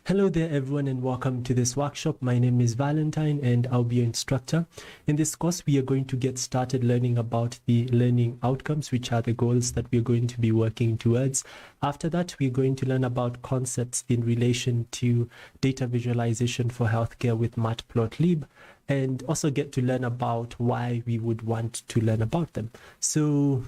Hello there everyone and welcome to this workshop. My name is Valentine and I'll be your instructor. In this course, we are going to get started learning about the learning outcomes, which are the goals that we're going to be working towards. After that, we're going to learn about concepts in relation to data visualization for healthcare with Matplotlib, and also get to learn about why we would want to learn about them. So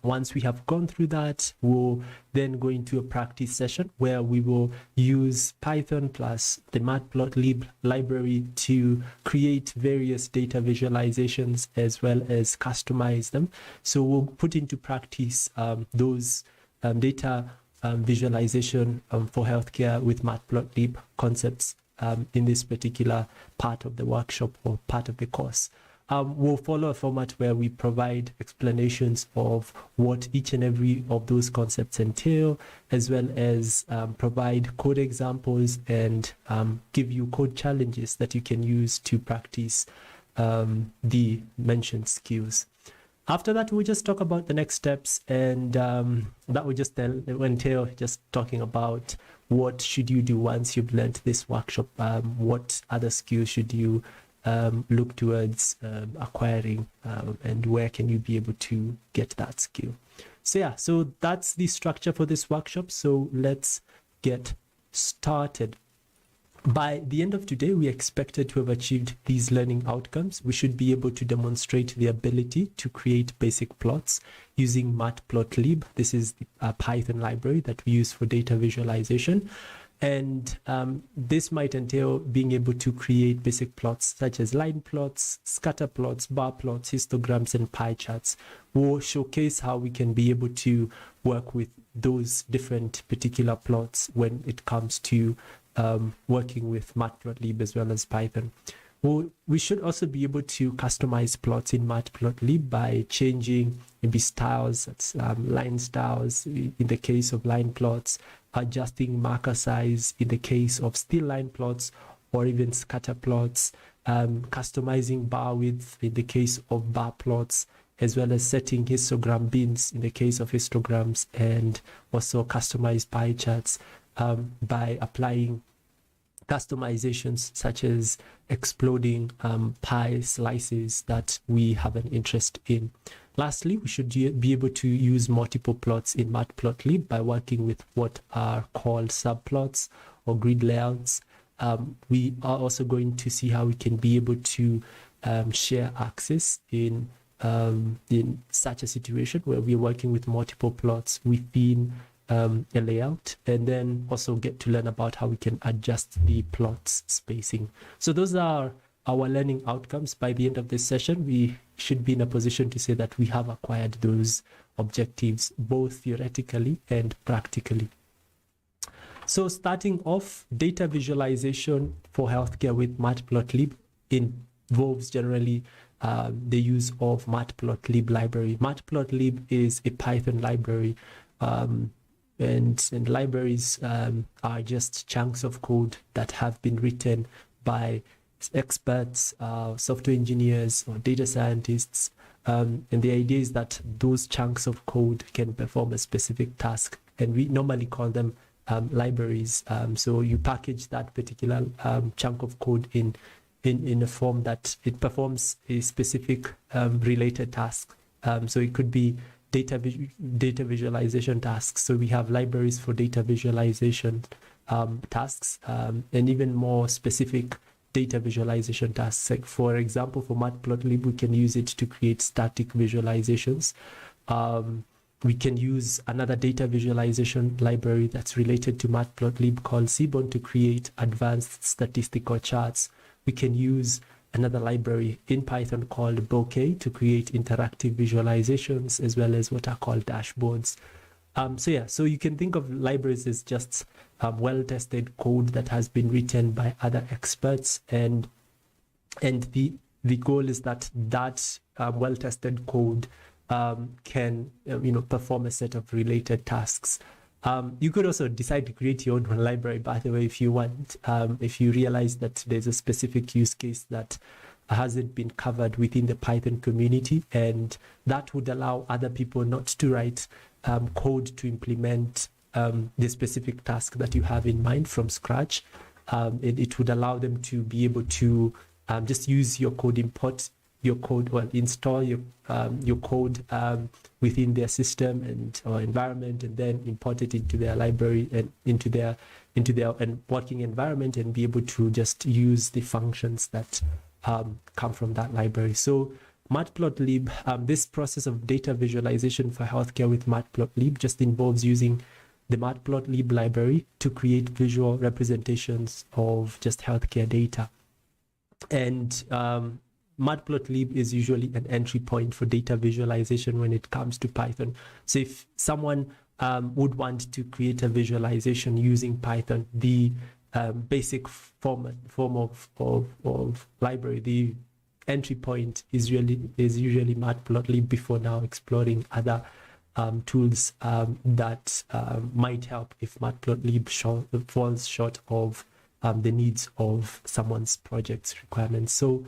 once we have gone through that, we'll then go into a practice session where we will use Python plus the Matplotlib library to create various data visualizations as well as customize them. So we'll put into practice those data visualization for healthcare with Matplotlib concepts in this particular part of the workshop or part of the course. We'll follow a format where we provide explanations of what each and every of those concepts entail, as well as provide code examples and give you code challenges that you can use to practice the mentioned skills. After that, we'll just talk about the next steps, and that will just entail just talking about what should you do once you've learned this workshop, what other skills should you look towards acquiring, and where can you be able to get that skill. So yeah, so that's the structure for this workshop. So let's get started. By the end of today, we expected to have achieved these learning outcomes. We should be able to demonstrate the ability to create basic plots using Matplotlib. This is a Python library that we use for data visualization. And this might entail being able to create basic plots such as line plots, scatter plots, bar plots, histograms, and pie charts. We'll showcase how we can be able to work with those different particular plots when it comes to working with Matplotlib as well as Python. We should also be able to customize plots in Matplotlib by changing maybe styles, that's line styles in the case of line plots, adjusting marker size in the case of still line plots, or even scatter plots, customizing bar width in the case of bar plots, as well as setting histogram bins in the case of histograms, and also customize pie charts by applying customizations such as exploding pie slices that we have an interest in. Lastly, we should be able to use multiple plots in Matplotlib by working with what are called subplots or grid layouts. We are also going to see how we can be able to share access in such a situation where we're working with multiple plots within a layout, and then also get to learn about how we can adjust the plots spacing. So those are our learning outcomes. By the end of this session, we should be in a position to say that we have acquired those objectives, both theoretically and practically. So starting off, data visualization for healthcare with Matplotlib involves generally the use of Matplotlib library. Matplotlib is a Python library, and libraries are just chunks of code that have been written by experts, software engineers, or data scientists. And the idea is that those chunks of code can perform a specific task, and we normally call them libraries. So you package that particular chunk of code in a form that it performs a specific related task. So it could be data visualization tasks. So we have libraries for data visualization tasks, and even more specific data visualization tasks. Like for example, for Matplotlib, we can use it to create static visualizations. We can use another data visualization library that's related to Matplotlib called Seaborn to create advanced statistical charts. We can use another library in Python called Bokeh to create interactive visualizations, as well as what are called dashboards. So you can think of libraries as just well-tested code that has been written by other experts, and the goal is that well-tested code can perform a set of related tasks. You could also decide to create your own library, by the way, if you want, if you realize that there's a specific use case that hasn't been covered within the Python community, and that would allow other people not to write code to implement the specific task that you have in mind from scratch. It would allow them to be able to just use your code, import your code, or install your code within their system or environment, and then import it into their library and into their working environment, and be able to just use the functions that come from that library. So Matplotlib, this process of data visualization for healthcare with Matplotlib just involves using the Matplotlib library to create visual representations of just healthcare data. And Matplotlib is usually an entry point for data visualization when it comes to Python. So if someone would want to create a visualization using Python, the basic form of library, the entry point is usually Matplotlib, before now exploring other tools that might help if Matplotlib falls short of the needs of someone's project's requirements. So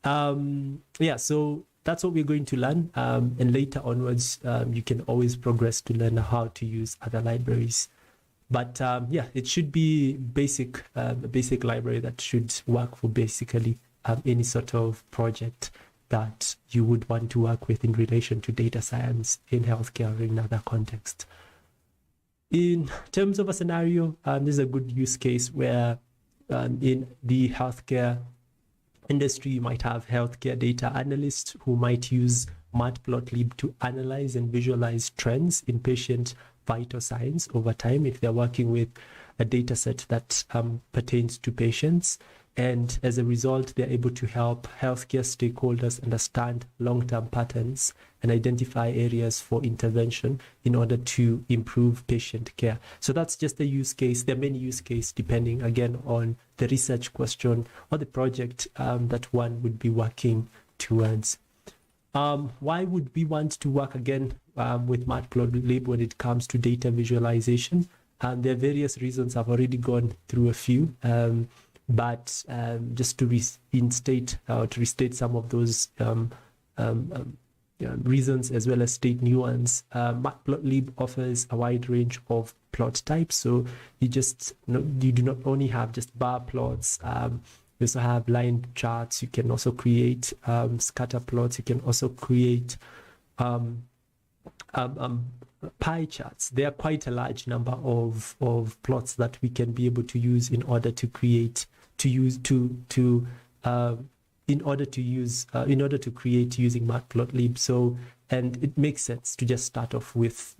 so that's what we're going to learn, and later onwards you can always progress to learn how to use other libraries. But it should be a basic library that should work for basically any sort of project that you would want to work with in relation to data science in healthcare or in other contexts. In terms of a scenario, this is a good use case where in the healthcare industry, you might have healthcare data analysts who might use Matplotlib to analyze and visualize trends in patient vital signs over time if they're working with a data set that pertains to patients. And as a result, they're able to help healthcare stakeholders understand long-term patterns and identify areas for intervention in order to improve patient care. So that's just a use case. There are many use cases depending, again, on the research question or the project that one would be working towards. Why would we want to work again with Matplotlib when it comes to data visualization? There are various reasons. I've already gone through a few. But just to restate some of those reasons, as well as state new ones, Matplotlib offers a wide range of plot types. So you do not only have just bar plots. You also have line charts. You can also create scatter plots. You can also create pie charts. There are quite a large number of plots that we can be able to use in order to create using Matplotlib. So, and it makes sense to just start off with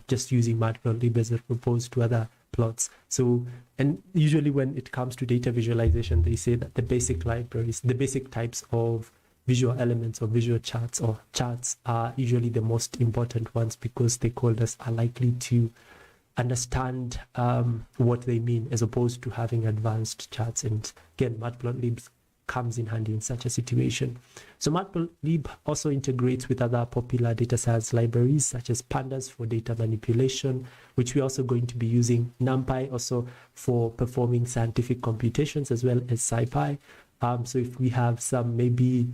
just using Matplotlib as opposed to other plots. So, and usually when it comes to data visualization, they say that the basic libraries, the basic types of visual elements or visual charts or charts are usually the most important ones, because stakeholders are likely to understand what they mean, as opposed to having advanced charts. And again, Matplotlib comes in handy in such a situation. So Matplotlib also integrates with other popular data science libraries such as pandas for data manipulation, which we're also going to be using, NumPy also for performing scientific computations, as well as SciPy. So if we have some maybe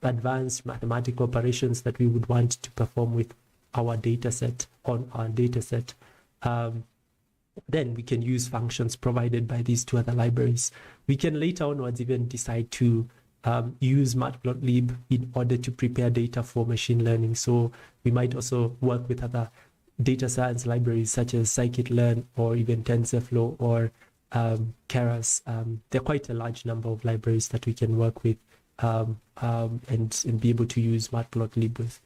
advanced mathematical operations that we would want to perform with our data set, then we can use functions provided by these two other libraries. We can later onwards even decide to use Matplotlib in order to prepare data for machine learning. So we might also work with other data science libraries such as scikit-learn or even TensorFlow or Keras. There are quite a large number of libraries that we can work with and be able to use Matplotlib with.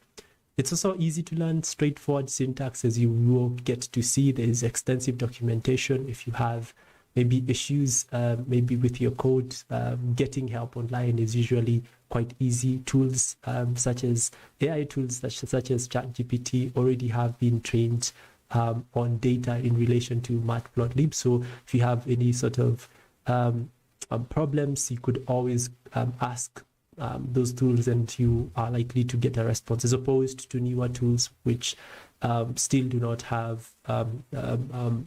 It's also easy to learn, straightforward syntax, as you will get to see. There is extensive documentation. If you have maybe issues maybe with your code, getting help online is usually quite easy. Tools such as AI tools such as ChatGPT already have been trained on data in relation to Matplotlib. So if you have any sort of problems, you could always ask those tools, and you are likely to get a response, as opposed to newer tools which still do not have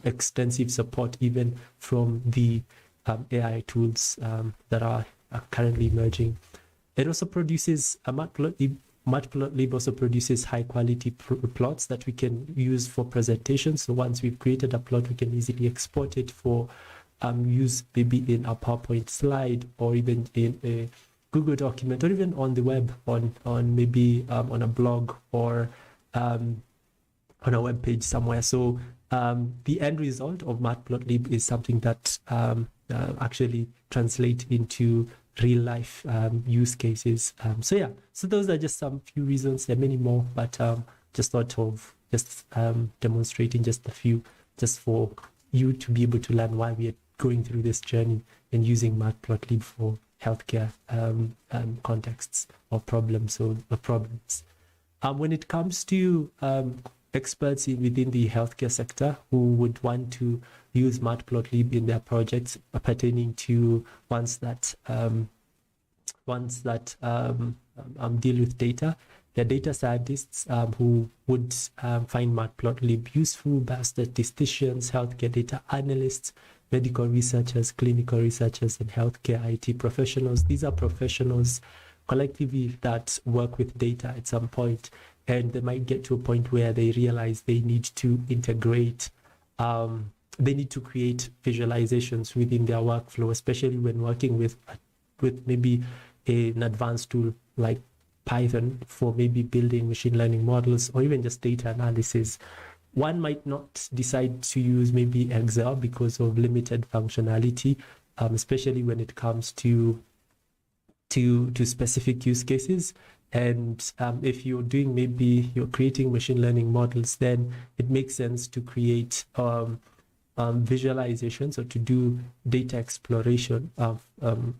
extensive support even from the AI tools that are currently emerging. It also produces Matplotlib Matplotlib also produces high quality plots that we can use for presentations. So once we've created a plot, we can easily export it for use maybe in a PowerPoint slide, or even in a Google document, or even on the web, on maybe on a blog, or on a web page somewhere. So the end result of Matplotlib is something that actually translate into real life use cases. So yeah, so those are just some few reasons. There are many more, but just thought of just demonstrating just a few, just for you to be able to learn why we are going through this journey and using Matplotlib for healthcare contexts or problems. When it comes to experts within the healthcare sector who would want to use Matplotlib in their projects pertaining to ones that deal with data, the data scientists who would find Matplotlib useful, biostatisticians, healthcare data analysts, medical researchers, clinical researchers, and healthcare IT professionals. These are professionals collectively that work with data at some point, and they might get to a point where they realize they need to integrate, they need to create visualizations within their workflow, especially when working with maybe an advanced tool like Python for maybe building machine learning models, or even just data analysis. One might not decide to use maybe Excel because of limited functionality, especially when it comes to specific use cases. And if you're doing, maybe you're creating machine learning models, then it makes sense to create visualizations, or to do data exploration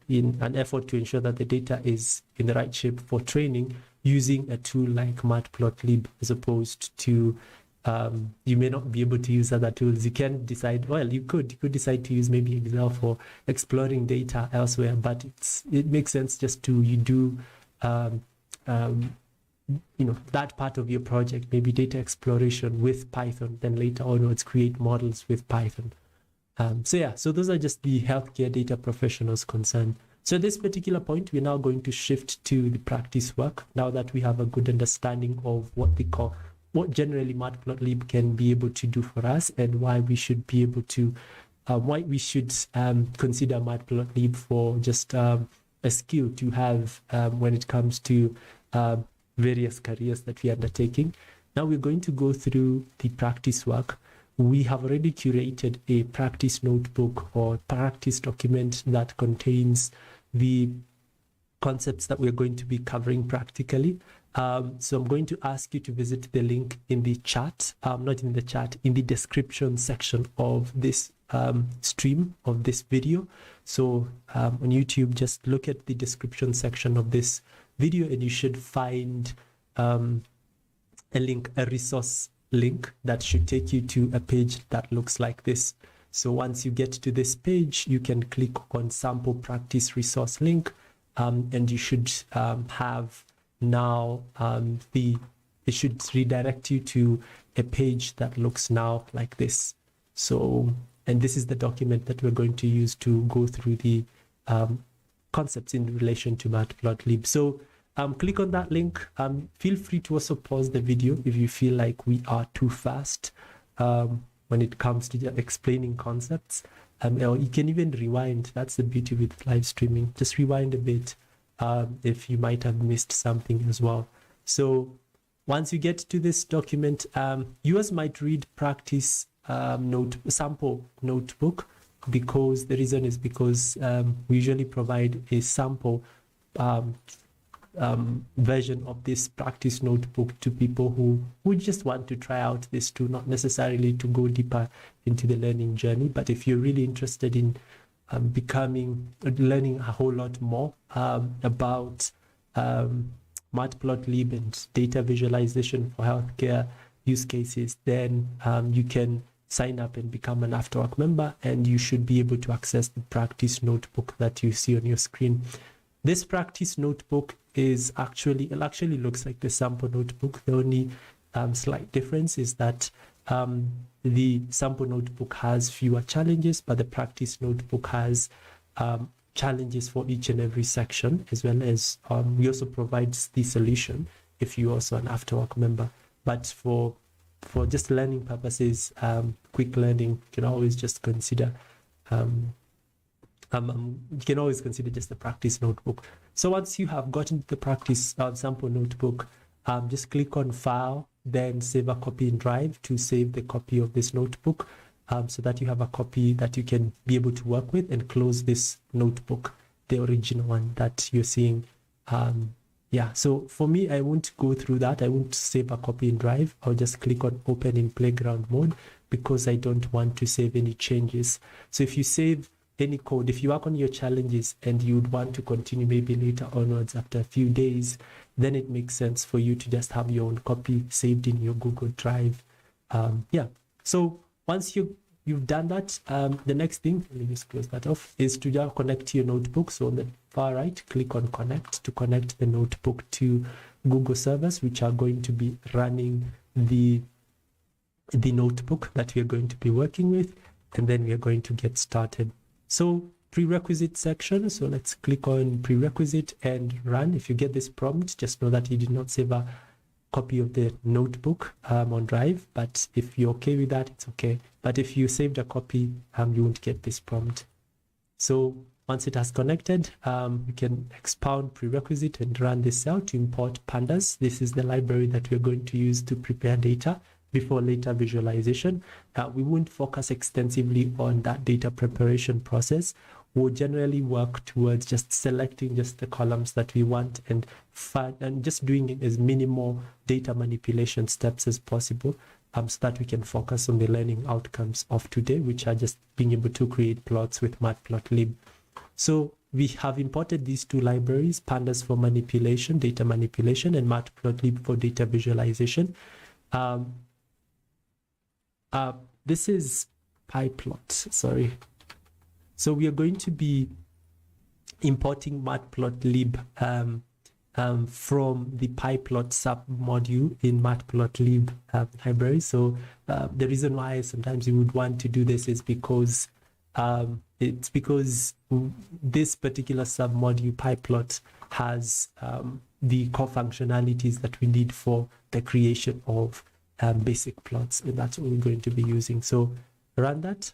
in an effort to ensure that the data is in the right shape for training, using a tool like Matplotlib, as opposed to you may not be able to use other tools. You can decide, well, you could decide to use maybe Excel for exploring data elsewhere, but it makes sense just to do that part of your project, maybe data exploration with Python, then later onwards create models with Python. So those are just the healthcare data professionals concerned. So at this particular point, we're now going to shift to the practice work, now that we have a good understanding of what generally Matplotlib can be able to do for us, and why we should be able to, why we should consider Matplotlib for just a skill to have when it comes to various careers that we are undertaking. Now we're going to go through the practice work. We have already curated a practice notebook or practice document that contains the concepts that we're going to be covering practically. So I'm going to ask you to visit the link in the chat, not in the chat, in the description section of this stream, of this video. So on YouTube, just look at the description section of this video, and you should find a link, a resource link that should take you to a page that looks like this. So once you get to this page, you can click on sample practice resource link, and you should have now it should redirect you to a page that looks now like this. So, and this is the document that we're going to use to go through the concepts in relation to Matplotlib. So click on that link. Feel free to also pause the video if you feel like we are too fast when it comes to explaining concepts. Or you can even rewind. That's the beauty with live streaming. Just rewind a bit if you might have missed something as well. So once you get to this document, yours might read practice sample notebook, because the reason is because we usually provide a sample version of this practice notebook to people who just want to try out this tool, not necessarily to go deeper into the learning journey. But if you're really interested in learning a whole lot more about Matplotlib and data visualization for healthcare use cases, then you can sign up and become an Afterwork member, and you should be able to access the practice notebook that you see on your screen. This practice notebook it actually looks like the sample notebook. The only slight difference is that the sample notebook has fewer challenges, but the practice notebook has challenges for each and every section, as well as we also provides the solution if you're also an after work member. But for just learning purposes, quick learning, you can always just consider you can always consider just the practice notebook. So once you have gotten the practice sample notebook, just click on File, then Save a Copy in Drive to save the copy of this notebook, so that you have a copy that you can be able to work with, and close this notebook, the original one that you're seeing. Yeah, so for me, I won't go through that. I won't save a copy in Drive. I'll just click on Open in Playground mode because I don't want to save any changes. So if you save any code, if you work on your challenges and you'd want to continue maybe later onwards after a few days, then it makes sense for you to just have your own copy saved in your Google Drive. Yeah, so once you've done that, the next thing, let me just close that off, is to just connect to your notebook. So on the far right, click on Connect to connect the notebook to Google servers, which are going to be running the notebook that we are going to be working with, and then we are going to get started. So prerequisite section, so let's click on prerequisite and run. If you get this prompt, just know that you did not save a copy of the notebook on Drive, but if you're okay with that, it's okay. But if you saved a copy, you won't get this prompt. So once it has connected, we can expound prerequisite and run this cell to import pandas. This is the library that we're going to use to prepare data before later visualization. We won't focus extensively on that data preparation process. We'll generally work towards just selecting just the columns that we want and just doing it as minimal data manipulation steps as possible, so that we can focus on the learning outcomes of today, which are just being able to create plots with Matplotlib. So we have imported these two libraries, pandas for manipulation, data manipulation, and Matplotlib for data visualization. This is pyplot, sorry. So we are going to be importing Matplotlib from the pyplot sub-module in Matplotlib library. So the reason why sometimes you would want to do this is because it's because this particular sub-module pyplot has the core functionalities that we need for the creation of basic plots, and that's what we're going to be using. So run that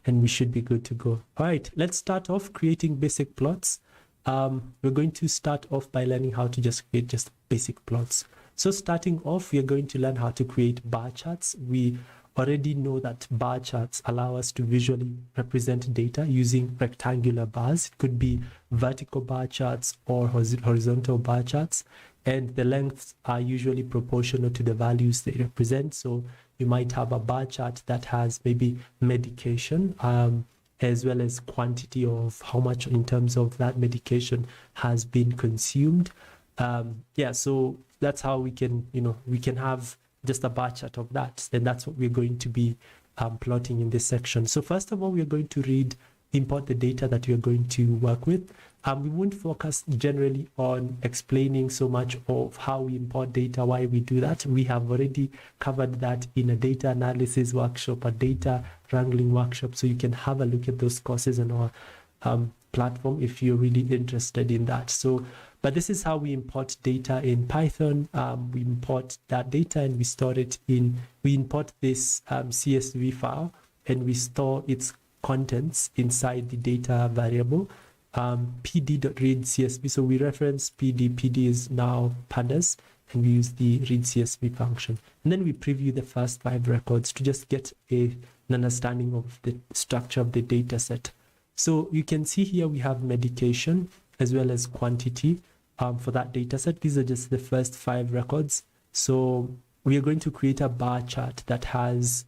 and we should be good to go. All right, let's start off creating basic plots. We're going to start off by learning how to just create just basic plots. So starting off, we are going to learn how to create bar charts. We already know that bar charts allow us to visually represent data using rectangular bars. It could be vertical bar charts or horizontal bar charts, and the lengths are usually proportional to the values they represent. So you might have a bar chart that has maybe medication, as well as quantity of how much in terms of that medication has been consumed. Yeah, so that's how we can, we can have just a bar chart of that. And that's what we're going to be plotting in this section. So first of all, we're going to import the data that we're going to work with. We won't focus generally on explaining so much of how we import data, why we do that. We have already covered that in a data analysis workshop, a data wrangling workshop. So you can have a look at those courses on our platform if you're really interested in that. So, but this is how we import data in Python. We import that data and we store it we import this CSV file and we store its contents inside the data variable. pd.read CSV. So we reference pd is now pandas, and we use the read CSV function. And then we preview the first 5 records to just get an understanding of the structure of the data set. So you can see here we have medication as well as quantity for that data set. These are just the first 5 records. So we are going to create a bar chart that has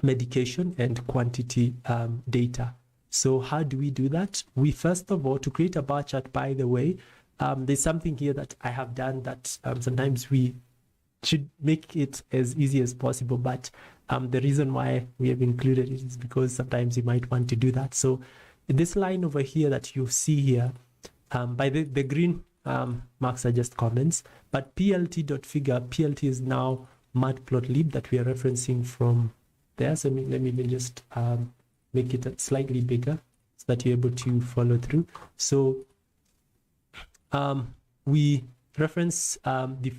medication and quantity data. So how do we do that? We first of all, to create a bar chart, by the way, there's something here that I have done that sometimes we should make it as easy as possible, but the reason why we have included it is because sometimes you might want to do that. So this line over here that you see here, by the green marks are just comments, but plt.figure, plt is now Matplotlib that we are referencing from there. So let me just make it slightly bigger so that you're able to follow through. So we reference the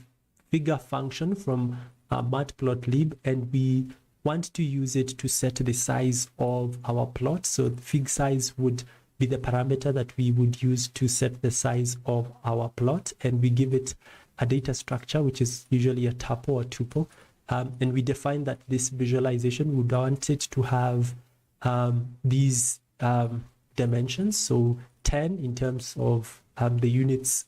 figure function from Matplotlib, and we want to use it to set the size of our plot. So the fig size would be the parameter that we would use to set the size of our plot, and we give it a data structure, which is usually a tuple or tuple, and we define that this visualization, we want it to have these dimensions. So 10 in terms of the units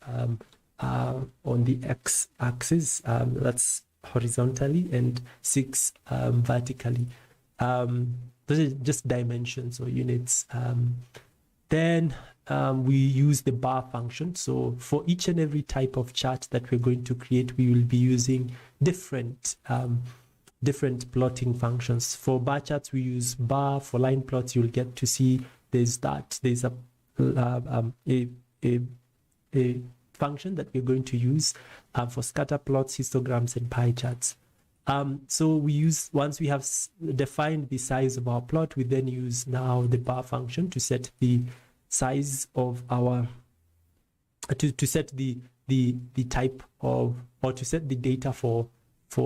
on the x-axis, that's horizontally, and 6 vertically. Those are just dimensions or units. Then we use the bar function. So for each and every type of chart that we're going to create, we will be using different plotting functions. For bar charts, we use bar. For line plots, you'll get to see there's a function that we're going to use for scatter plots, histograms, and pie charts. So we use, once we have defined the size of our plot, we then use now the bar function to set the size of our, to set the type of, or to set the data for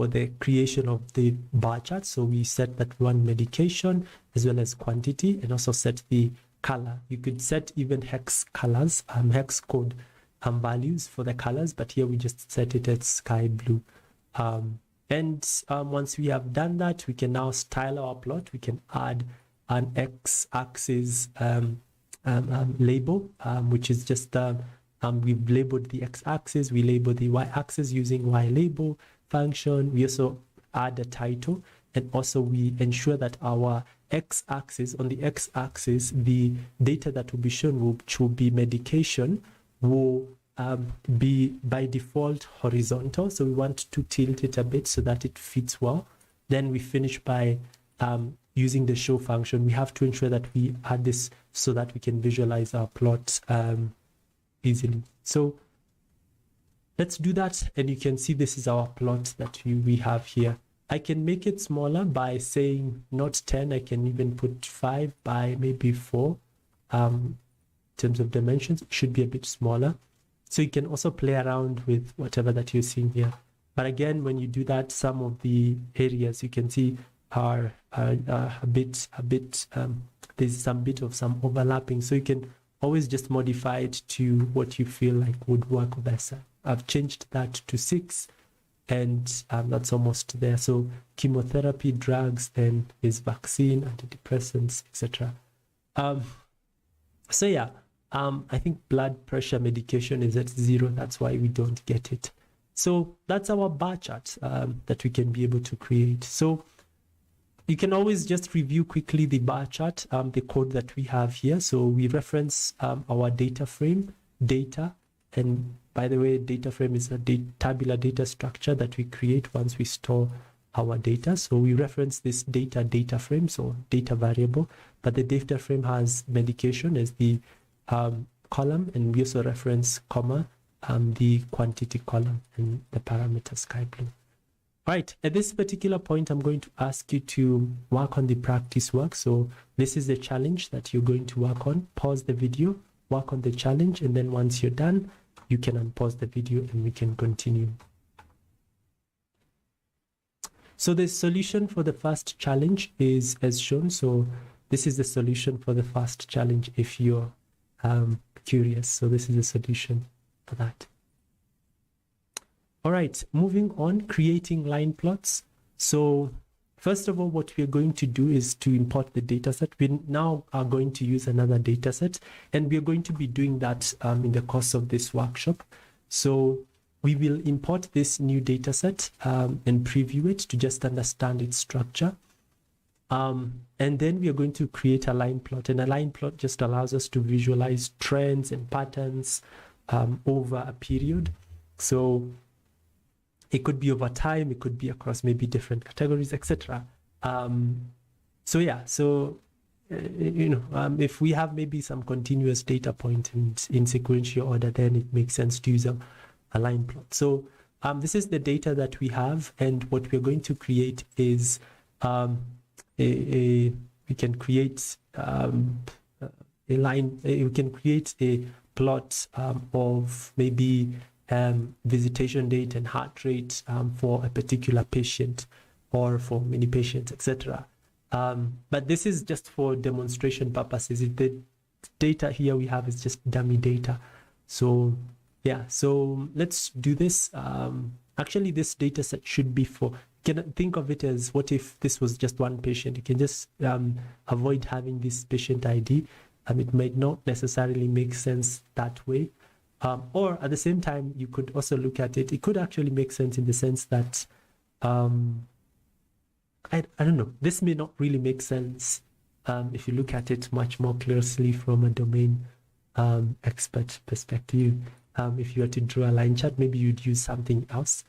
the creation of the bar chart. So we set that one medication as well as quantity, and also set the color. You could set even hex colors, hex code values for the colors, but here we just set it as sky blue. Once we have done that, we can now style our plot. We can add an x-axis label, which is just we've labeled the x-axis, we label the y-axis using y-label function. We also add a title, and also we ensure that our x-axis, on the x-axis, the data that will be shown, which will be medication, will be by default horizontal. So we want to tilt it a bit so that it fits well. Then we finish by using the show function. We have to ensure that we add this so that we can visualize our plot easily. So let's do that, and you can see this is our plot that we have here. I can make it smaller by saying not 10. I can even put 5 by maybe 4. In terms of dimensions, it should be a bit smaller. So you can also play around with whatever that you're seeing here. But again, when you do that, some of the areas you can see are a bit there's some overlapping. So you can always just modify it to what you feel like would work better. I've changed that to 6, and that's almost there. So chemotherapy, drugs, then is vaccine, antidepressants, etc. So yeah, I think blood pressure medication is at 0. That's why we don't get it. So that's our bar chart that we can be able to create. So you can always just review quickly the bar chart, the code that we have here. So we reference our data frame, data, and by the way, data frame is a tabular data structure that we create once we store our data. So we reference this data frame, so data variable, but the data frame has medication as the column, and we also reference comma the quantity column and the parameter sky blue. All right, at this particular point, I'm going to ask you to work on the practice work. So this is the challenge that you're going to work on. Pause the video, work on the challenge, and then once you're done, you can unpause the video and we can continue. So the solution for the first challenge is as shown. So this is the solution for the first challenge if you're curious. So this is the solution for that. All right, moving on, creating line plots. So first of all, what we're going to do is to import the dataset. We now are going to use another dataset, and we're going to be doing that in the course of this workshop. So we will import this new dataset and preview it to just understand its structure. And then we are going to create a line plot, and a line plot just allows us to visualize trends and patterns over a period. So it could be over time, it could be across maybe different categories, etc. So yeah, so if we have maybe some continuous data point in sequential order, then it makes sense to use a line plot. So this is the data that we have, and what we're going to create is we can create a line. We can create a plot of maybe visitation date and heart rate for a particular patient or for many patients, etc. But this is just for demonstration purposes. The data here we have is just dummy data. So yeah, so let's do this. Actually, this data set should be for, you can think of it as, what if this was just one patient? You can just avoid having this patient ID. It might not necessarily make sense that way. Or at the same time, you could also look at it. It could actually make sense in the sense that, I don't know, this may not really make sense if you look at it much more closely from a domain expert perspective. If you were to draw a line chart, maybe you'd use something else.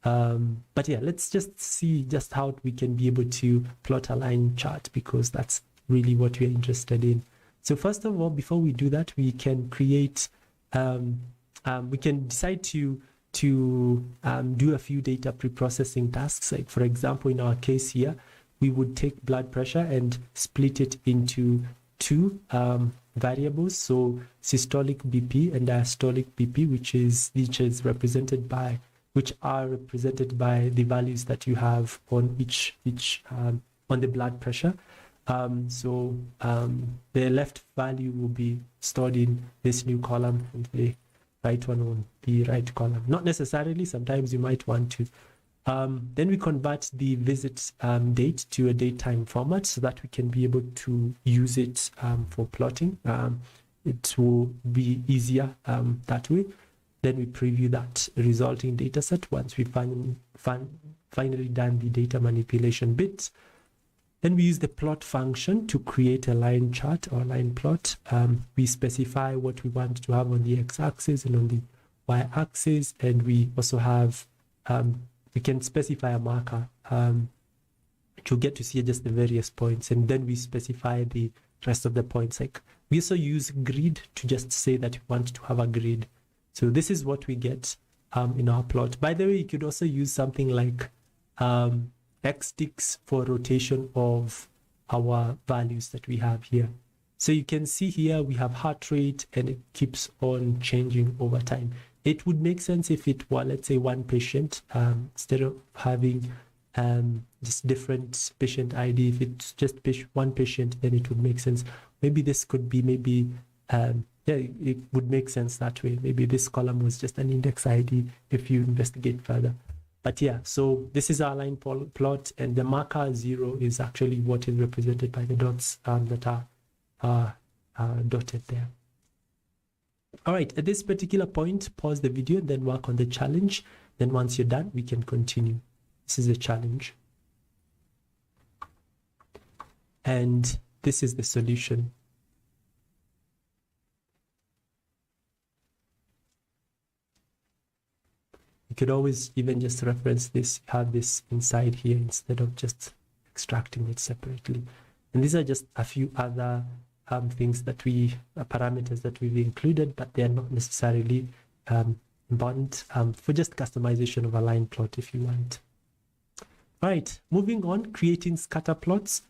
But yeah, let's just see just how we can be able to plot a line chart, because that's really what we're interested in. So first of all, before we do that, we can create, we can decide to do a few data pre-processing tasks. Like for example, in our case here, we would take blood pressure and split it into two variables. So systolic BP and diastolic BP, which are represented by the values that you have on each on the blood pressure. So the left value will be stored in this new column, and the right one on the right column. Not necessarily, sometimes you might want to. Then we convert the visit date to a datetime format so that we can be able to use it for plotting. It will be easier that way. Then we preview that resulting data set once we finally done the data manipulation bit. Then we use the plot function to create a line chart or line plot. We specify what we want to have on the x-axis and on the y-axis, and we also have, we can specify a marker to get to see just the various points, and then we specify the rest of the points. Like we also use grid to just say that we want to have a grid. So this is what we get in our plot. By the way, you could also use something like x-sticks for rotation of our values that we have here. So you can see here we have heart rate, and it keeps on changing over time. It would make sense if it were, let's say, one patient, instead of having just different patient ID. If it's just one patient, then it would make sense. Maybe this could be, maybe, yeah, it would make sense that way. Maybe this column was just an index ID if you investigate further. But yeah, so this is our line plot, and the marker 0 is actually what is represented by the dots that are dotted there. All right, at this particular point, pause the video and then work on the challenge. Then once you're done, we can continue. This is a challenge. And this is the solution. You could always even just reference this, have this inside here instead of just extracting it separately. And these are just a few other things that parameters that we've included, but they are not necessarily important for just customization of a line plot if you want. All right, moving on, creating scatter plots.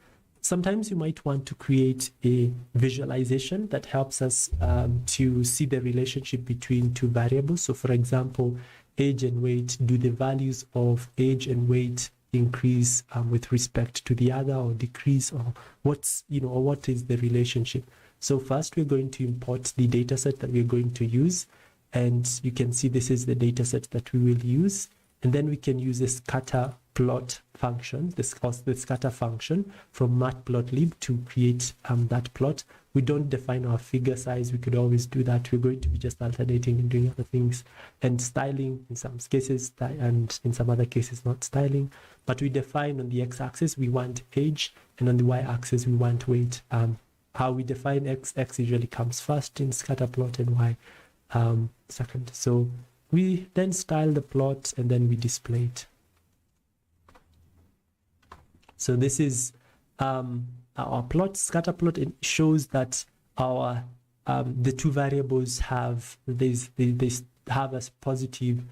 Sometimes you might want to create a visualization that helps us to see the relationship between two variables. So for example, age and weight, do the values of age and weight increase with respect to the other, or decrease, or what's, or what is the relationship? So first we're going to import the data set that we're going to use, and you can see this is the data set that we will use. And then we can use a scatter plot function, the scatter function from Matplotlib to create that plot. We don't define our figure size. We could always do that. We're going to be just alternating and doing other things and styling in some cases, and in some other cases not styling. But we define on the x-axis we want age, and on the y-axis we want weight. How we define x usually comes first in scatter plot, and y second. So we then style the plot and then we display it. So this is our plot, scatter plot. It shows that our the two variables have they have a positive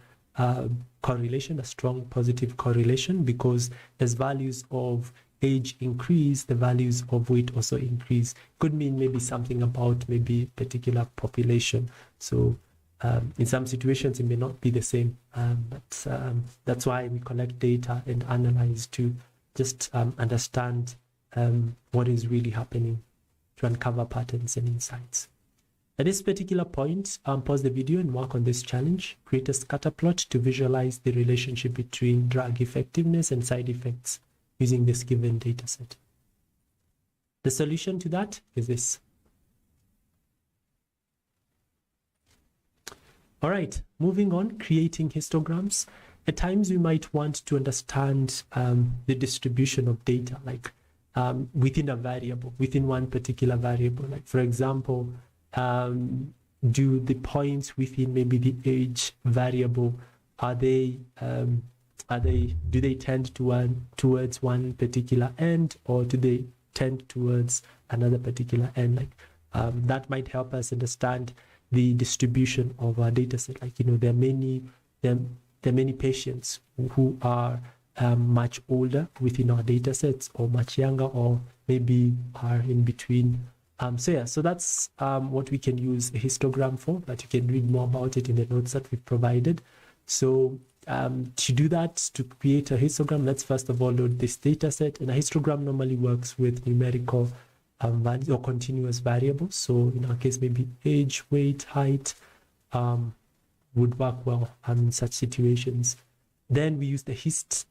correlation, a strong positive correlation, because as values of age increase, the values of weight also increase. Could mean maybe something about maybe particular population. So In some situations, it may not be the same, but that's why we collect data and analyze to just understand what is really happening, to uncover patterns and insights. At this particular point, pause the video and work on this challenge. Create a scatter plot to visualize the relationship between drug effectiveness and side effects using this given data set. The solution to that is this. All right, moving on, creating histograms. At times we might want to understand the distribution of data, like within a variable, within one particular variable. Like for example, do the points within maybe the age variable, do they tend towards one particular end, or do they tend towards another particular end? Like that might help us understand the distribution of our data set. Like, there are many patients who are much older within our data sets, or much younger, or maybe are in between. So that's what we can use a histogram for, but you can read more about it in the notes that we've provided. So to do that, to create a histogram, let's first of all load this data set. And a histogram normally works with numerical values or continuous variables. So in our case, maybe age, weight, height would work well in such situations. Then we use the hist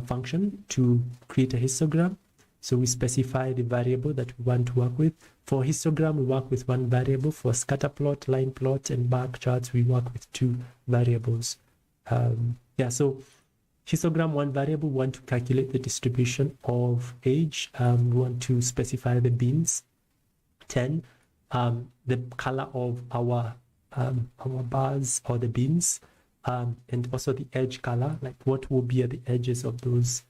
function to create a histogram. So we specify the variable that we want to work with. For histogram, we work with one variable. For scatter plot, line plot, and bar charts, we work with two variables. So histogram, one variable, we want to calculate the distribution of age. We want to specify the bins, 10, the color of our bars or the bins, and also the edge color, like what will be at the edges of those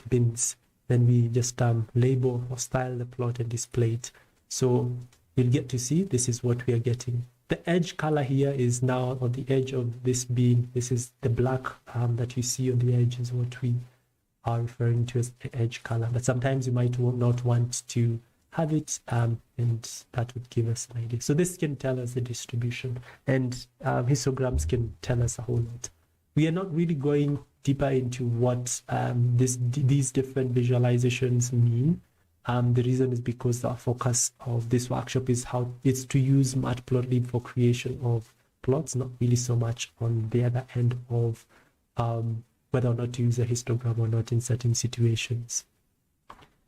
bins. Then we just label or style the plot and display it. So you'll get to see this is what we are getting. The edge color here is now on the edge of this bin. This is the black that you see on the edge is what we are referring to as the edge color. But sometimes you might not want to have it, and that would give us an idea. So this can tell us the distribution, and histograms can tell us a whole lot. We are not really going deeper into what these different visualizations mean. The reason is because the focus of this workshop is how it's to use Matplotlib for creation of plots, not really so much on the other end of whether or not to use a histogram or not in certain situations.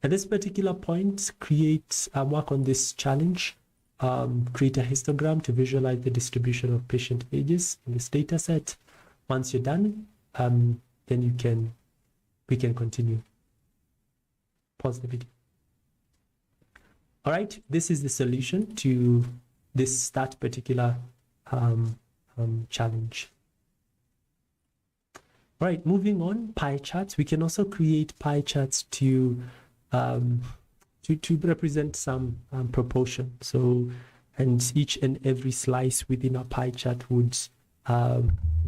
At this particular point, work on this challenge. Create a histogram to visualize the distribution of patient ages in this data set. Once you're done, then we can continue. Pause the video. All right, this is the solution to that particular challenge. All right, moving on, pie charts. We can also create pie charts to represent some proportion. So, and each and every slice within a pie chart would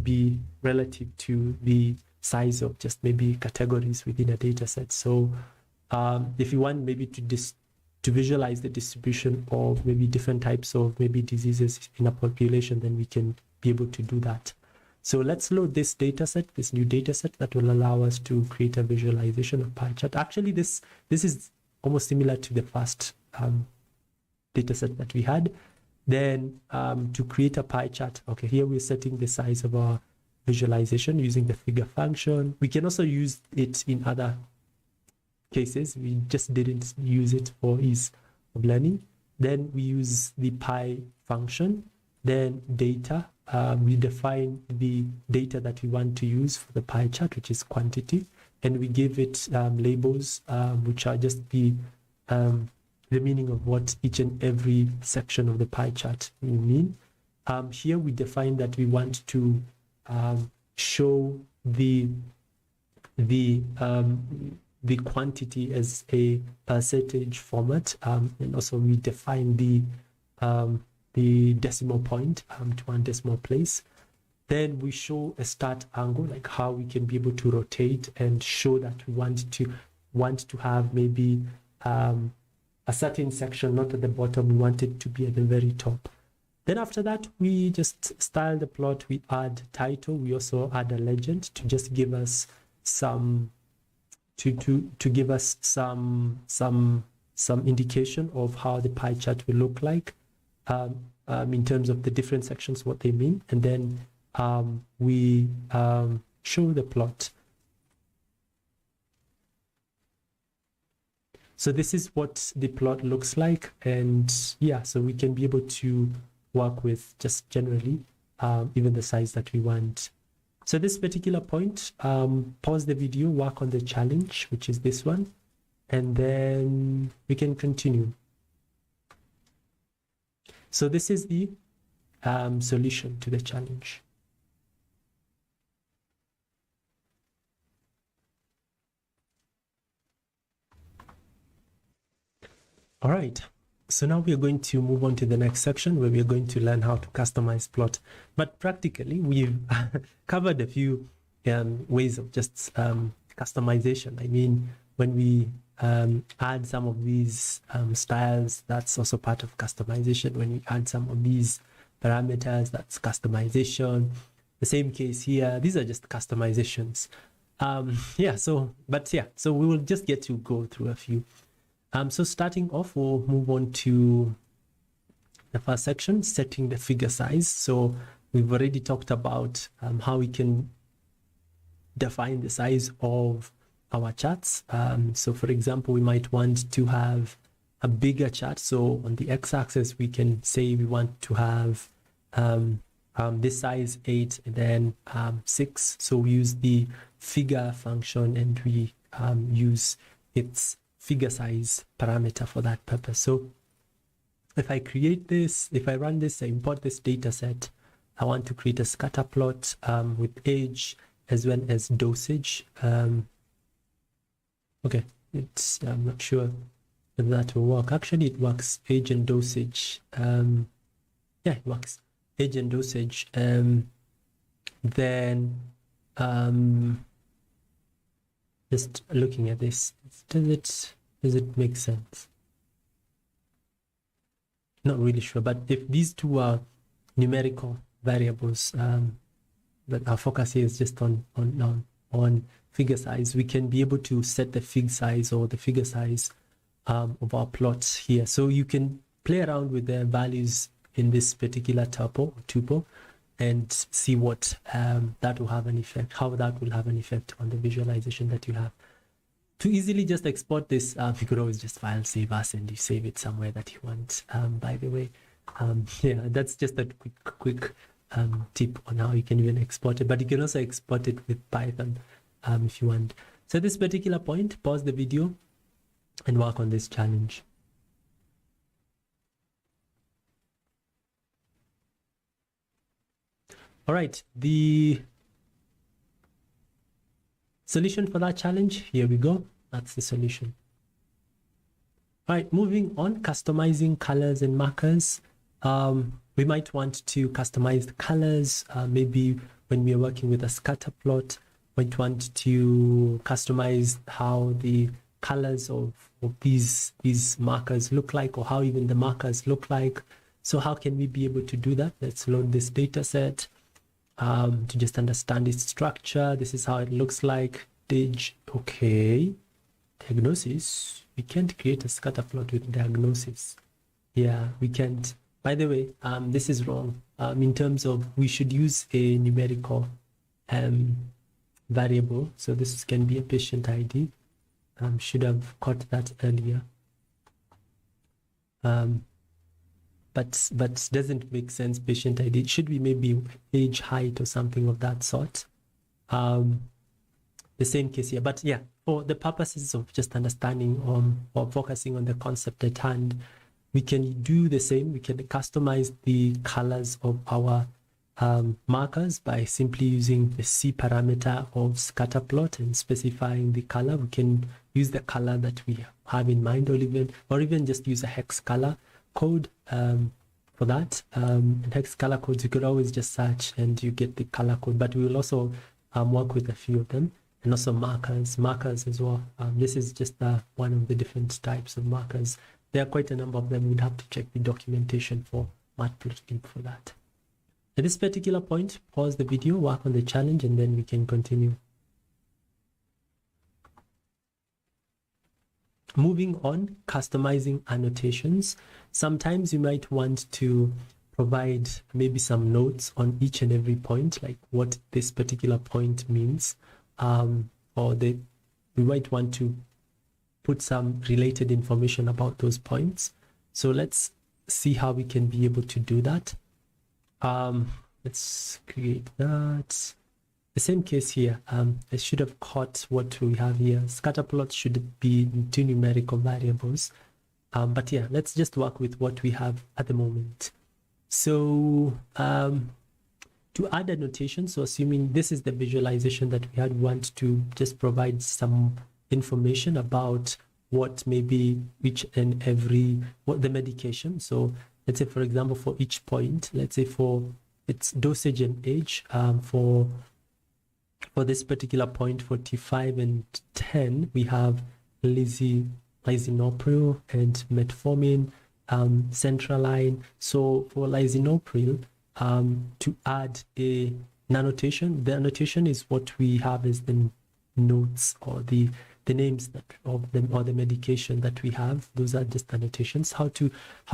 be relative to the size of just maybe categories within a data set. So if you want maybe to visualize the distribution of maybe different types of maybe diseases in a population, then we can be able to do that. So let's load this data set, this new data set that will allow us to create a visualization of pie chart. Actually, this is almost similar to the first data set that we had. Then to create a pie chart, okay, here we're setting the size of our visualization using the figure function. We can also use it in other cases. We just didn't use it for ease of learning. Then we use the pie function, then data. We define the data that we want to use for the pie chart, which is quantity, and we give it labels, which are just the meaning of what each and every section of the pie chart will mean. Here we define that we want to show the quantity as a percentage format, and also we define the decimal point to one decimal place. Then we show a start angle, like how we can be able to rotate and show that we want to have maybe a certain section not at the bottom, we want it to be at the very top. Then after that, we just style the plot, we add title, we also add a legend to just give us some to give us some indication of how the pie chart will look like in terms of the different sections, what they mean. And then we show the plot. So this is what the plot looks like. And yeah, so we can be able to work with just generally even the size that we want. So this particular point, pause the video, work on the challenge, which is this one, and then we can continue. So this is the solution to the challenge. All right. So now we are going to move on to the next section where we are going to learn how to customize plot. But practically, we've covered a few ways of just customization. I mean, when we add some of these styles, that's also part of customization. When we add some of these parameters, that's customization. The same case here, these are just customizations. So we will just get to go through a few. So starting off, we'll move on to the first section, setting the figure size. So we've already talked about how we can define the size of our charts. So for example, we might want to have a bigger chart. So on the x-axis, we can say we want to have this size 8 and then 6. So we use the figure function and we use its figure size parameter for that purpose. So if I create this, if I run this, I import this data set, I want to create a scatter plot with age as well as dosage. Okay, I'm not sure if that will work. Actually, it works, age and dosage. Yeah, it works, age and dosage. Then just looking at this, does it make sense? Not really sure, but if these two are numerical variables, but our focus here is just on figure size, we can be able to set the fig size or the figure size of our plots here. So you can play around with the values in this particular tuple and see what that will have an effect, how that will have an effect on the visualization that you have. To easily just export this, you could always just file save as and you save it somewhere that you want. By the way, yeah, that's just a quick tip on how you can even export it, but you can also export it with Python if you want. So at this particular point, pause the video and work on this challenge. All right, the solution for that challenge, here we go. That's the solution. All right, moving on, customizing colors and markers. We might want to customize the colors. Maybe when we are working with a scatter plot, we might want to customize how the colors of these markers look like, or how even the markers look like. So how can we be able to do that? Let's load this data set to just understand its structure. This is how it looks like. Okay, diagnosis. We can't create a scatter plot with diagnosis. Yeah, we can't. By the way, this is wrong. In terms of, we should use a numerical variable. So this can be a patient ID. Should have caught that earlier. But doesn't make sense. Patient ID, it should be maybe age, height, or something of that sort. The same case here, but yeah, for the purposes of just understanding or focusing on the concept at hand, we can do the same. We can customize the colors of our markers by simply using the C parameter of scatter plot and specifying the color. We can use the color that we have in mind, or even just use a hex color code for that. And hex color codes, you could always just search and you get the color code, but we will also work with a few of them. And also markers as well. This is just one of the different types of markers. There are quite a number of them. We'd have to check the documentation for Matplotlib for that. At this particular point, pause the video, work on the challenge, and then we can continue. Moving on, customizing annotations. Sometimes you might want to provide maybe some notes on each and every point, like what this particular point means, we might want to put some related information about those points. So let's see how we can be able to do that. Let's create that. The same case here. I should have caught what we have here. Scatter plots should be two numerical variables. But yeah, let's just work with what we have at the moment. So to add annotation, so assuming this is the visualization that we had, want to just provide some information about what maybe each and every, what the medication. So let's say, for example, for each point, let's say for its dosage and age, for this particular point, 45 and 10, we have lisinopril and metformin, centraline. So for lisinopril, to add an annotation, the annotation is what we have as the notes or the names that of them or the medication that we have. Those are just annotations. How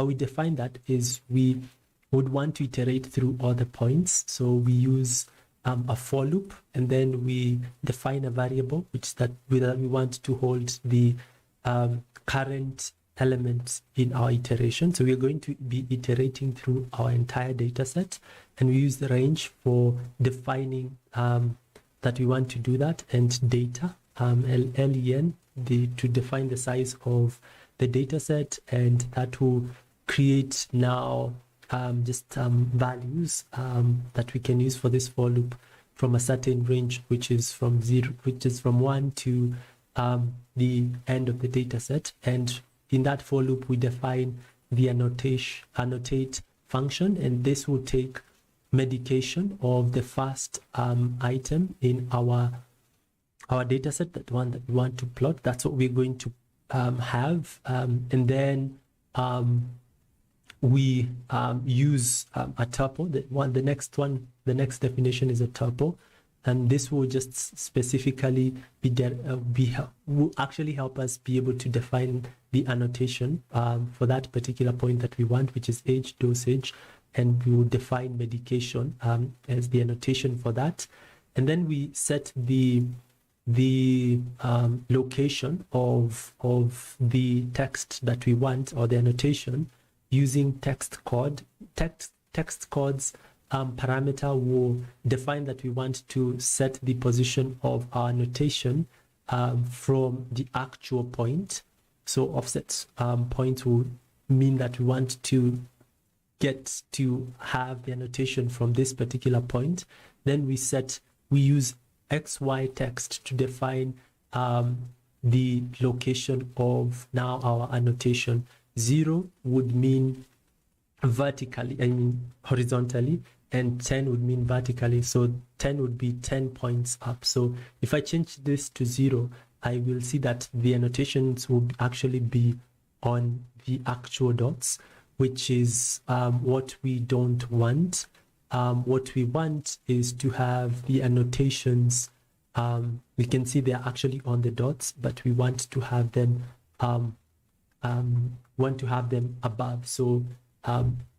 we define that is we would want to iterate through all the points. So we use a for loop, and then we define a variable which we want to hold the current elements in our iteration. So we are going to be iterating through our entire data set, and we use the range for defining that we want to do that, and data, len, to define the size of the data set, and that will create now values that we can use for this for loop from a certain range, which is from 1 to the end of the data set. And in that for loop, we define the annotate function, and this will take medication of the first item in our data set, that one that we want to plot. That's what we're going to have, and then we use a tuple. The next definition is a tuple, and this will just specifically will actually help us be able to define the annotation for that particular point that we want, which is age, dosage, and we will define medication as the annotation for that. And then we set the location of the text that we want, or the annotation, using text codes. Parameter will define that we want to set the position of our annotation from the actual point. So offset point will mean that we want to get to have the annotation from this particular point. Then we use XY text to define the location of now our annotation. 0 would mean horizontally, and 10 would mean vertically. So 10 would be 10 points up. So if I change this to 0, I will see that the annotations will actually be on the actual dots, which is what we don't want. What we want is to have the annotations, we can see they're actually on the dots, but we want to have them above. So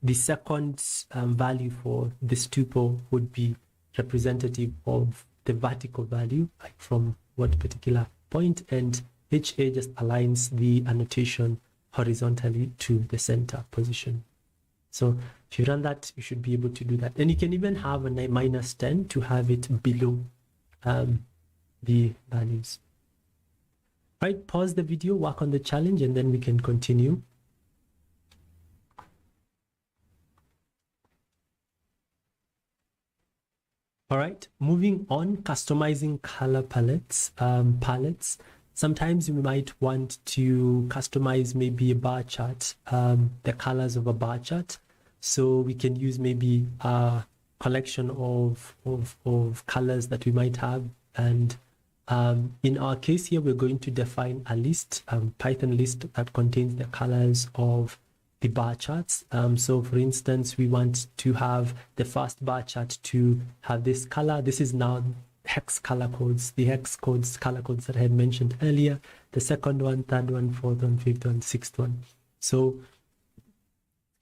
the second value for this tuple would be representative of the vertical value, like from what particular point, and HA just aligns the annotation horizontally to the center position. So if you run that, you should be able to do that. And you can even have a -10 to have it below the values. Right, pause the video, work on the challenge, and then we can continue. All right, moving on, customizing color palettes. Sometimes you might want to customize maybe a bar chart, the colors of a bar chart. So we can use maybe a collection of colors that we might have. And in our case here, we're going to define a list, Python list that contains the colors of the bar charts. So for instance, we want to have the first bar chart to have this color. This is now hex color codes, the hex codes, color codes that I had mentioned earlier. The second one, third one, fourth one, fifth one, sixth one. So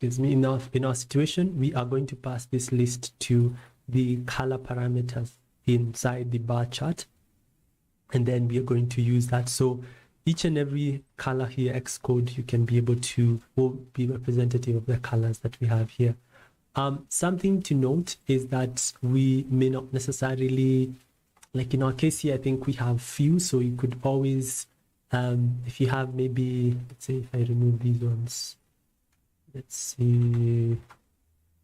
excuse me, in our situation, we are going to pass this list to the color parameters inside the bar chart, and then we are going to use that. So each and every color here, X code, you can be able to, will be representative of the colors that we have here. Something to note is that we may not necessarily, like in our case here, I think we have few, so you could always, if you have maybe, let's say if I remove these ones, let's see,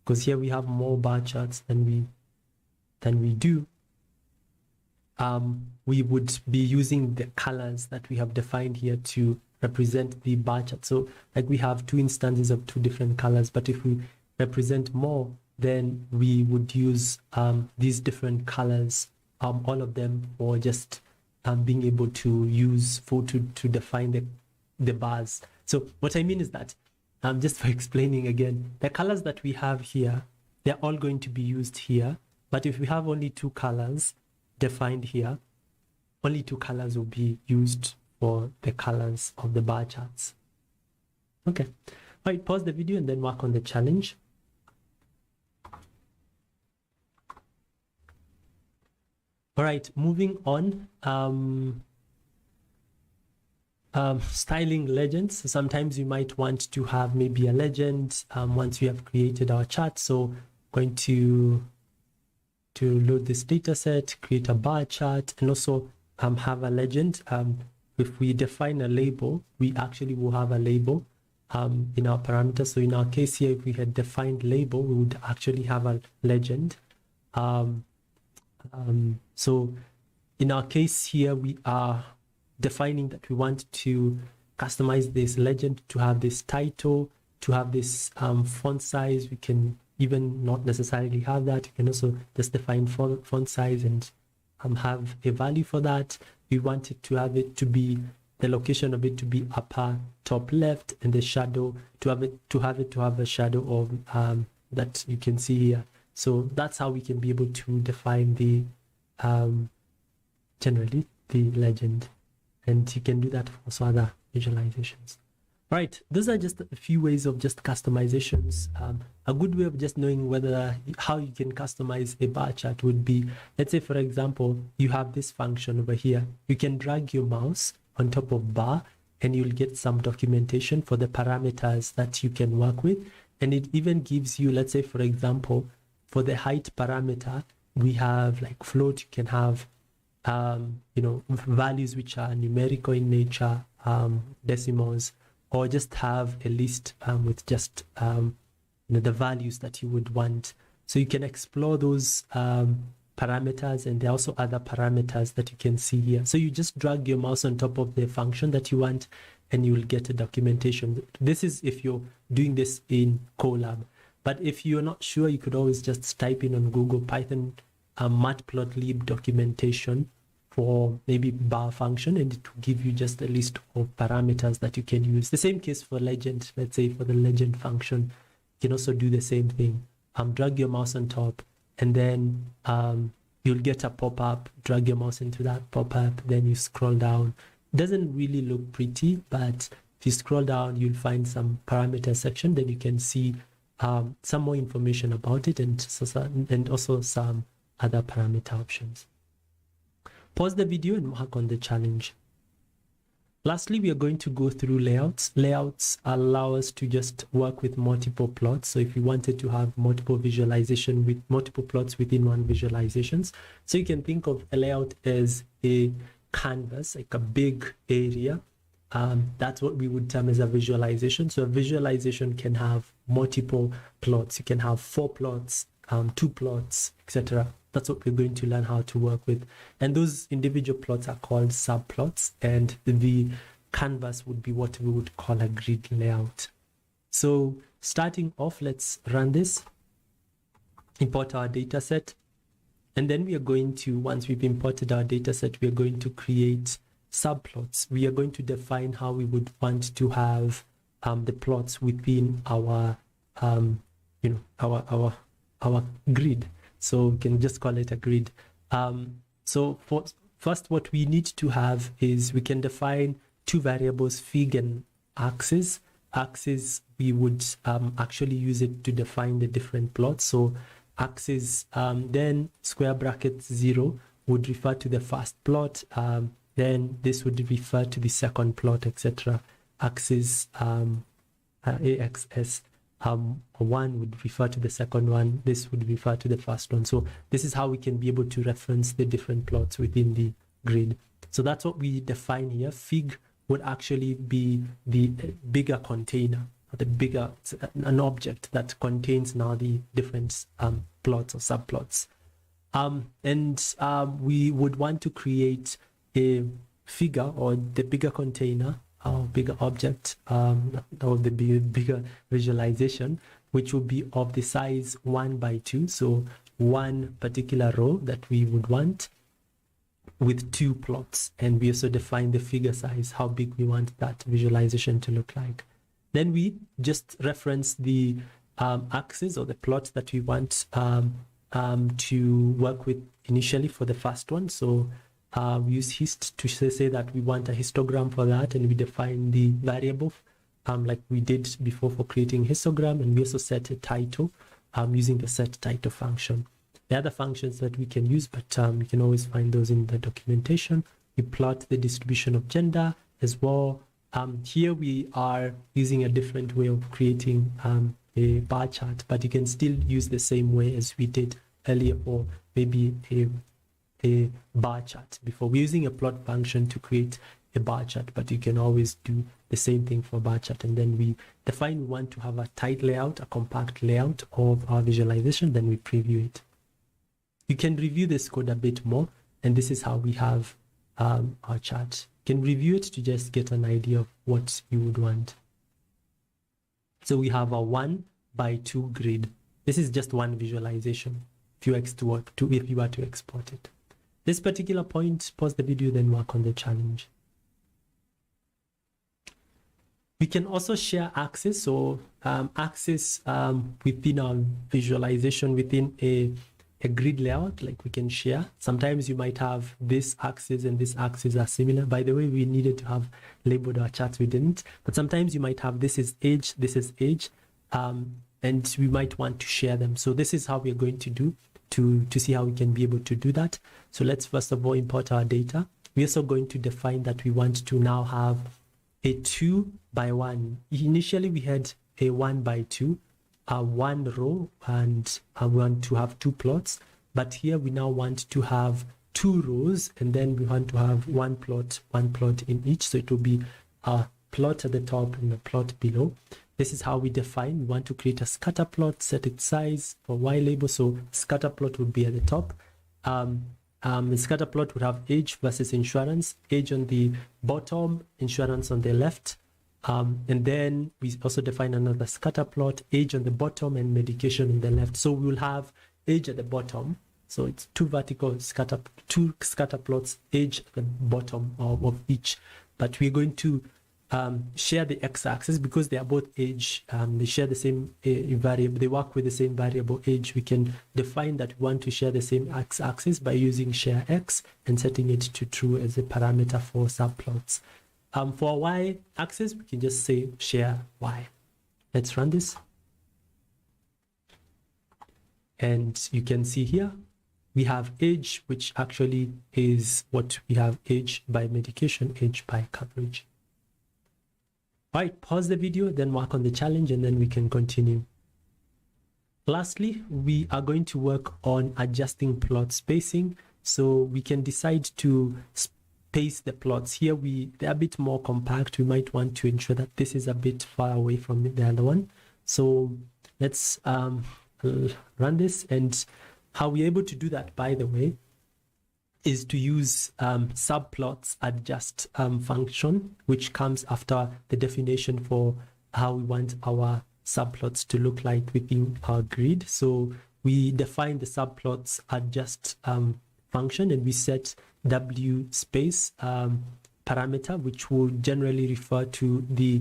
because here we have more bar charts than we do. We would be using the colors that we have defined here to represent the bar chart. So like we have two instances of two different colors, but if we represent more, then we would use these different colors, all of them, or just being able to use to define the bars. So what I mean is that, just for explaining again, the colors that we have here, they're all going to be used here. But if we have only two colors defined here, only two colors will be used for the colors of the bar charts. Okay, all right, pause the video and then work on the challenge. All right, moving on. Styling legends. So sometimes you might want to have maybe a legend once we have created our chart. So going to load this data set, create a bar chart, and also have a legend. If we define a label, we actually will have a label in our parameters. So in our case here, if we had defined label, we would actually have a legend. So in our case here, we are defining that we want to customize this legend to have this title, to have this font size. We can even not necessarily have that. You can also just define font size and have a value for that. We want it to have it to be, the location of it to be upper top left, and the shadow to have a shadow of that you can see here. So that's how we can be able to define the generally the legend, and you can do that for also other visualizations. Right, those are just a few ways of just customizations. A good way of just knowing how you can customize a bar chart would be, let's say for example, you have this function over here. You can drag your mouse on top of bar and you'll get some documentation for the parameters that you can work with. And it even gives you, let's say for example, for the height parameter, we have like float. You can have values which are numerical in nature, decimals, or just have a list with just the values that you would want. So you can explore those parameters, and there are also other parameters that you can see here. So you just drag your mouse on top of the function that you want, and you will get a documentation. This is if you're doing this in Colab. But if you're not sure, you could always just type in on Google Python Matplotlib documentation for maybe bar function, and it will give you just a list of parameters that you can use. The same case for legend. Let's say for the legend function, you can also do the same thing. Drag your mouse on top, and then you'll get a pop-up. Drag your mouse into that pop-up, then you scroll down. It doesn't really look pretty, but if you scroll down, you'll find some parameter section. Then you can see some more information about it, and also some other parameter options. Pause the video and work on the challenge. Lastly, we are going to go through layouts. Layouts allow us to just work with multiple plots. So if you wanted to have multiple visualization with multiple plots within one visualizations, so you can think of a layout as a canvas, like a big area. That's what we would term as a visualization. So a visualization can have multiple plots. You can have 4 plots, 2 plots, etc. That's what we're going to learn how to work with. And those individual plots are called subplots, and the canvas would be what we would call a grid layout. So starting off, let's run this, import our data set, and then we are going to, once we've imported our data set, we are going to create subplots. We are going to define how we would want to have the plots within our our grid. So we can just call it a grid. So first, what we need to have is we can define two variables, fig and axis. Axis, we would actually use it to define the different plots. So axis, then square bracket 0 would refer to the first plot, then this would refer to the second plot, etc. Axis axs 1 would refer to the second one, this would refer to the first one. So this is how we can be able to reference the different plots within the grid. So that's what we define here. Fig would actually be the bigger container, an object that contains now the different plots or subplots. We would want to create a figure, or the bigger container, or bigger object, or the bigger visualization, which would be of the size 1 by 2. So one particular row that we would want with 2 plots, and we also define the figure size, how big we want that visualization to look like. Then we just reference the axis or the plot that we want to work with initially for the first one. So we use hist to say that we want a histogram for that, and we define the variable like we did before for creating histogram, and we also set a title using the set title function. The other functions that we can use, but you can always find those in the documentation. We plot the distribution of gender as well. Here we are using a different way of creating a bar chart, but you can still use the same way as we did earlier, or maybe a bar chart before. We're using a plot function to create a bar chart, but you can always do the same thing for bar chart. And then we define we want to have a tight layout, a compact layout of our visualization, then we preview it. You can review this code a bit more, and this is how we have our chart. You can review it to just get an idea of what you would want. So we have a 1 by 2 grid. This is just one visualization if you were to export it. This particular point, pause the video, then work on the challenge. We can also share axis. So axis within our visualization, within a grid layout, like we can share. Sometimes you might have this axis and this axis are similar. By the way, we needed to have labeled our charts, we didn't. But sometimes you might have this is age, and we might want to share them. So this is how we're going to do to see how we can be able to do that. So let's first of all import our data. We're also going to define that we want to now have a 2 by 1. Initially we had a 1 by 2, one row, and we want to have 2 plots, but here we now want to have 2 rows, and then we want to have one plot in each. So it will be a plot at the top and a plot below. This is how we define. We want to create a scatter plot, set its size for Y label. So scatter plot would be at the top. The scatter plot would have age versus insurance, age on the bottom, insurance on the left. And then we also define another scatter plot, age on the bottom and medication on the left. So we will have age at the bottom. So it's 2 scatter plots, age at the bottom of each. But we're going to share the x-axis because they are both age. They share the same variable. They work with the same variable age. We can define that we want to share the same x-axis by using share x and setting it to true as a parameter for subplots. For y-axis, we can just say share y. Let's run this. And you can see here, we have age, which actually is what we have: age by medication, age by coverage. All right, pause the video, then work on the challenge, and then we can continue. Lastly, we are going to work on adjusting plot spacing. So we can decide to space the plots. Here they're a bit more compact. We might want to ensure that this is a bit far away from the other one. So let's run this. And how we're able to do that, by the way, is to use subplots adjust function, which comes after the definition for how we want our subplots to look like within our grid. So we define the subplots adjust function, and we set w space parameter, which will generally refer to the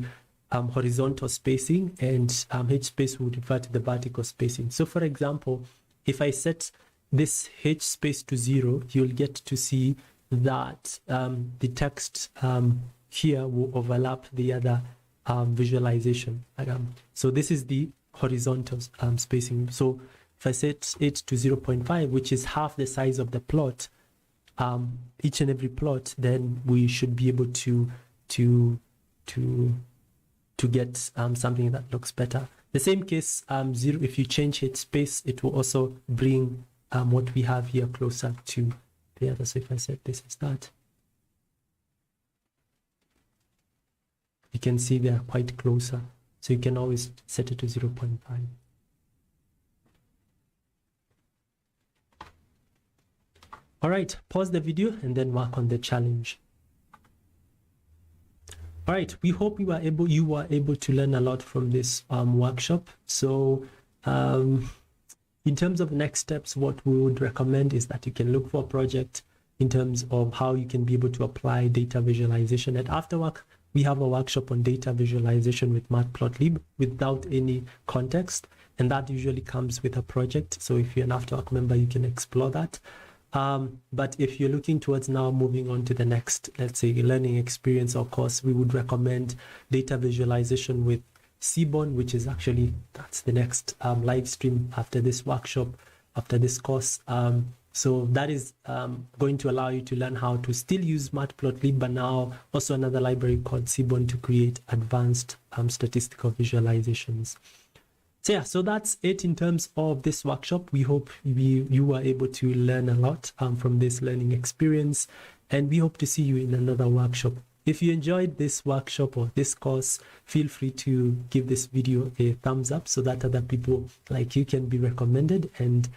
horizontal spacing, and H space would refer to the vertical spacing. So for example, if I set this H space to 0, you'll get to see that the text here will overlap the other visualization. So this is the horizontal spacing. So if I set it to 0.5, which is half the size of the plot, each and every plot, then we should be able to get something that looks better. The same case, 0, if you change H space, it will also bring what we have here closer to the other. So if I set this as that, you can see they're quite closer. So you can always set it to 0.5. All right, pause the video and then work on the challenge. All right, we hope you were able to learn a lot from this workshop. So in terms of next steps, what we would recommend is that you can look for a project in terms of how you can be able to apply data visualization. At Afterwork, we have a workshop on data visualization with Matplotlib without any context, and that usually comes with a project. So if you're an Afterwork member, you can explore that. But if you're looking towards now moving on to the next, let's say, learning experience or course, we would recommend data visualization with Seaborn, which is actually, that's the next live stream after this workshop, after this course. So that is going to allow you to learn how to still use Matplotlib, but now also another library called Seaborn to create advanced statistical visualizations. So yeah, so that's it in terms of this workshop. We hope you were able to learn a lot from this learning experience, and we hope to see you in another workshop. If you enjoyed this workshop or this course, feel free to give this video a thumbs up so that other people like you can be recommended. And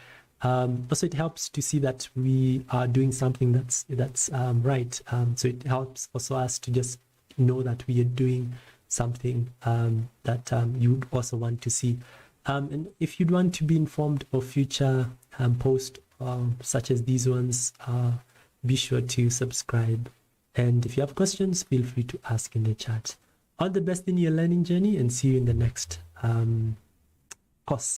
also it helps to see that we are doing something that's right. So it helps also us to just know that we are doing something that you also want to see. And if you'd want to be informed of future posts such as these ones, be sure to subscribe. And if you have questions, feel free to ask in the chat. All the best in your learning journey, and see you in the next course.